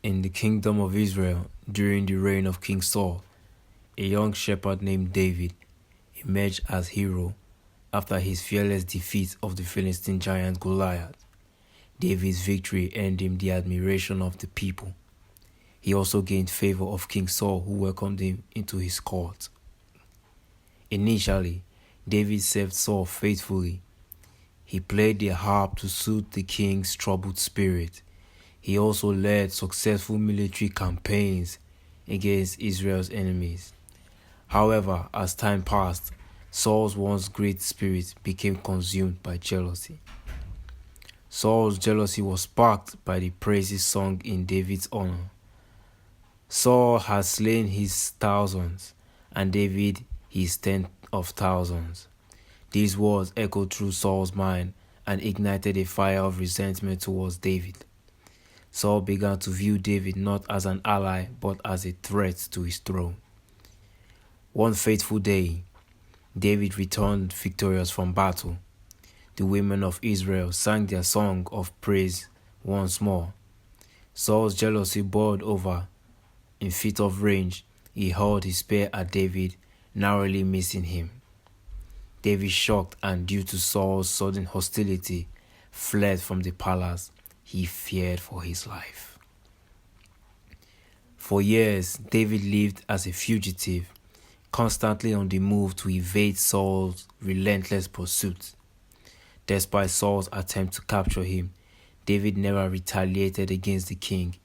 In the kingdom of Israel, during the reign of King Saul, a young shepherd named David emerged as hero after his fearless defeat of the Philistine giant Goliath. David's victory earned him the admiration of the people. He also gained favor of King Saul, who welcomed him into his court. Initially, David served Saul faithfully. He played the harp to soothe the king's troubled spirit. He also led successful military campaigns against Israel's enemies. However, as time passed, Saul's once great spirit became consumed by jealousy. Saul's jealousy was sparked by the praises sung in David's honor. Saul has slain his thousands, and David his tens of thousands. These words echoed through Saul's mind and ignited a fire of resentment towards David. Saul began to view David not as an ally but as a threat to his throne. One fateful day, David returned victorious from battle. The women of Israel sang their song of praise once more. Saul's jealousy boiled over. In feet of range, he hurled his spear at David, narrowly missing him. David, shocked and due to Saul's sudden hostility, fled from the palace. He feared for his life. For years, David lived as a fugitive, constantly on the move to evade Saul's relentless pursuit. Despite Saul's attempt to capture him, David never retaliated against the king.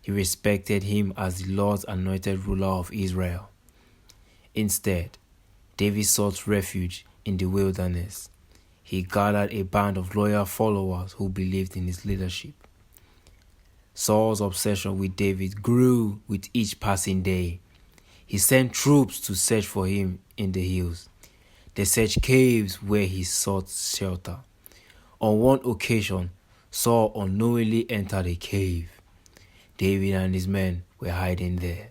He respected him as the Lord's anointed ruler of Israel. Instead, David sought refuge in the wilderness. He gathered a band of loyal followers who believed in his leadership. Saul's obsession with David grew with each passing day. He sent troops to search for him in the hills. They searched caves where he sought shelter. On one occasion, Saul unknowingly entered a cave. David and his men were hiding there.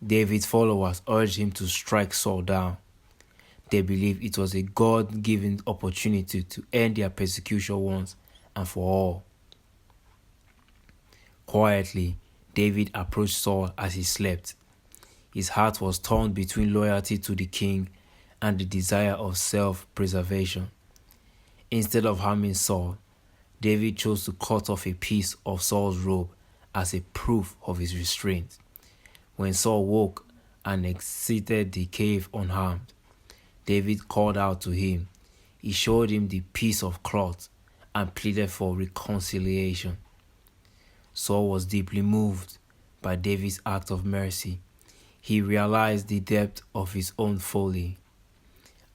David's followers urged him to strike Saul down. They believed it was a God-given opportunity to end their persecution once and for all. Quietly, David approached Saul as he slept. His heart was torn between loyalty to the king and the desire of self-preservation. Instead of harming Saul, David chose to cut off a piece of Saul's robe as a proof of his restraint. When Saul woke and exited the cave unharmed, David called out to him. He showed him the piece of cloth and pleaded for reconciliation. Saul was deeply moved by David's act of mercy. He realized the depth of his own folly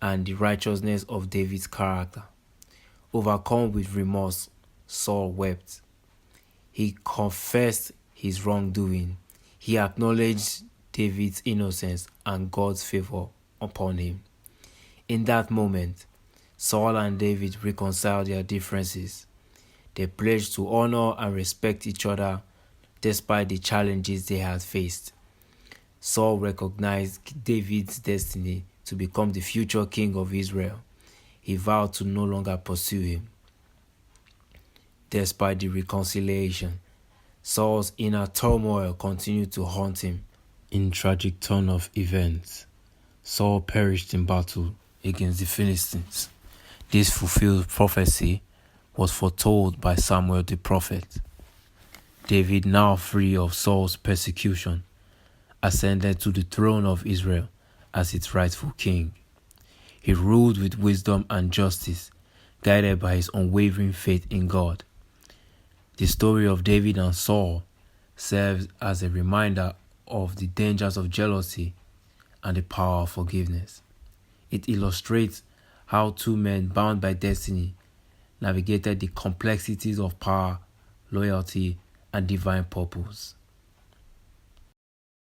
and the righteousness of David's character. Overcome with remorse, Saul wept. He confessed his wrongdoing. He acknowledged David's innocence and God's favor upon him. In that moment, Saul and David reconciled their differences. They pledged to honor and respect each other despite the challenges they had faced. Saul recognized David's destiny to become the future king of Israel. He vowed to no longer pursue him. Despite the reconciliation, Saul's inner turmoil continued to haunt him. In tragic turn of events, Saul perished in battle against the Philistines. This fulfilled prophecy was foretold by Samuel the prophet. David, now free of Saul's persecution, ascended to the throne of Israel as its rightful king. He ruled with wisdom and justice, guided by his unwavering faith in God. The story of David and Saul serves as a reminder of the dangers of jealousy and the power of forgiveness. It illustrates how two men bound by destiny navigated the complexities of power, loyalty, and divine purpose.